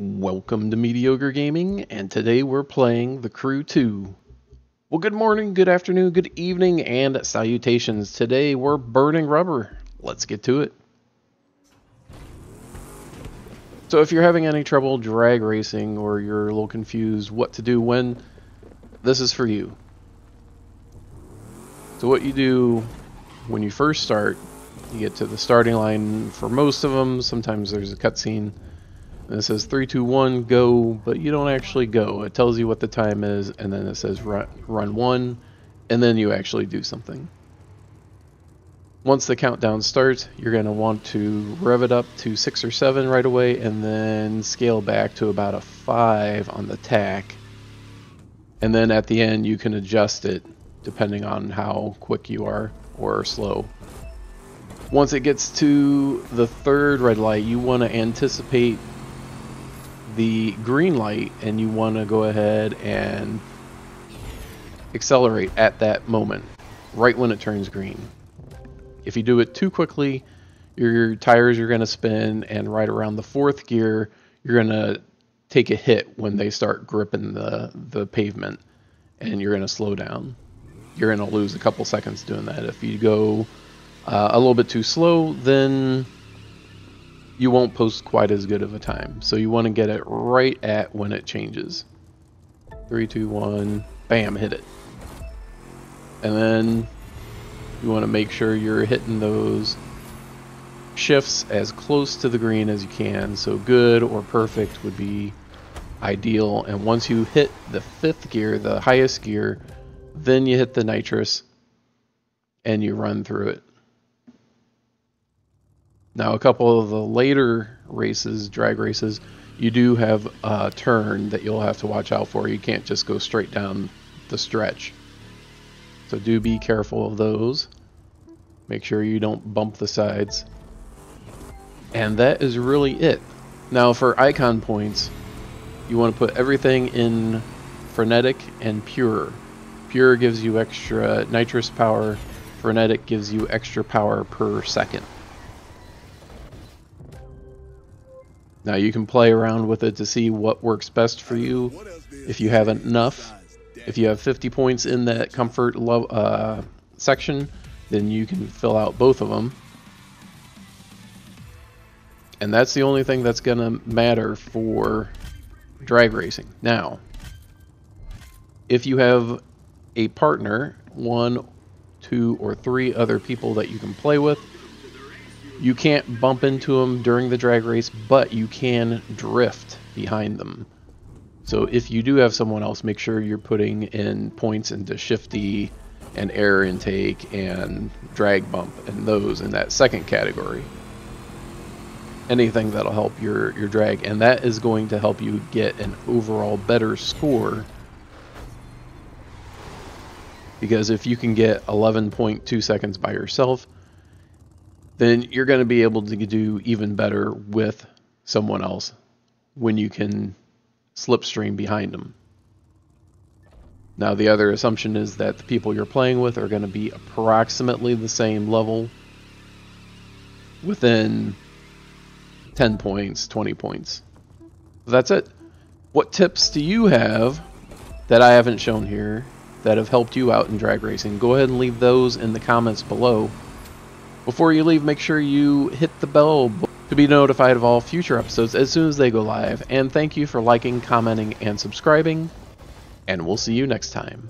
Welcome to Mediocre Gaming, and today we're playing The Crew 2. Well, good morning, good afternoon, good evening, and salutations. Today we're burning rubber. Let's get to it. So if you're having any trouble drag racing or you're a little confused what to do when, this is for you. So what you do when you first start, you get to the starting line for most of them. Sometimes there's a cutscene. And it says 3, 2, 1, go, but you don't actually go. It tells you what the time is, and then it says run 1, and then you actually do something. Once the countdown starts, you're going to want to rev it up to 6 or 7 right away, and then scale back to about a 5 on the tack. And then at the end, you can adjust it depending on how quick you are or slow. Once it gets to the third red light, you want to anticipate the green light, and you want to go ahead and accelerate at that moment, right when it turns green. If you do it too quickly, your tires are going to spin, and right around the fourth gear, you're going to take a hit when they start gripping the pavement, and you're going to slow down. You're going to lose a couple seconds doing that. If you go a little bit too slow, then you won't post quite as good of a time. So you want to get it right at when it changes. 3, 2, 1, bam, hit it. And then you want to make sure you're hitting those shifts as close to the green as you can. So good or perfect would be ideal. And once you hit the 5th gear, the highest gear, then you hit the nitrous and you run through it. Now, a couple of the later races, drag races, you do have a turn that you'll have to watch out for. You can't just go straight down the stretch. So do be careful of those. Make sure you don't bump the sides. And that is really it. Now, for icon points, you want to put everything in frenetic and pure. Pure gives you extra nitrous power. Frenetic gives you extra power per second. Now you can play around with it to see what works best for you. If you have enough, if you have 50 points in that comfort section, then you can fill out both of them. And that's the only thing that's going to matter for drag racing. Now, if you have a partner, 1, 2, or 3 other people that you can play with, you can't bump into them during the drag race, but you can drift behind them. So if you do have someone else, make sure you're putting in points into shifty and air intake and drag bump and those in that second category. Anything that'll help your drag, and that is going to help you get an overall better score. Because if you can get 11.2 seconds by yourself, then you're going to be able to do even better with someone else when you can slipstream behind them. Now, the other assumption is that the people you're playing with are going to be approximately the same level, within 10 points, 20 points. That's it. What tips do you have that I haven't shown here that have helped you out in drag racing? Go ahead and leave those in the comments below. Before you leave, make sure you hit the bell to be notified of all future episodes as soon as they go live. And thank you for liking, commenting, and subscribing. And we'll see you next time.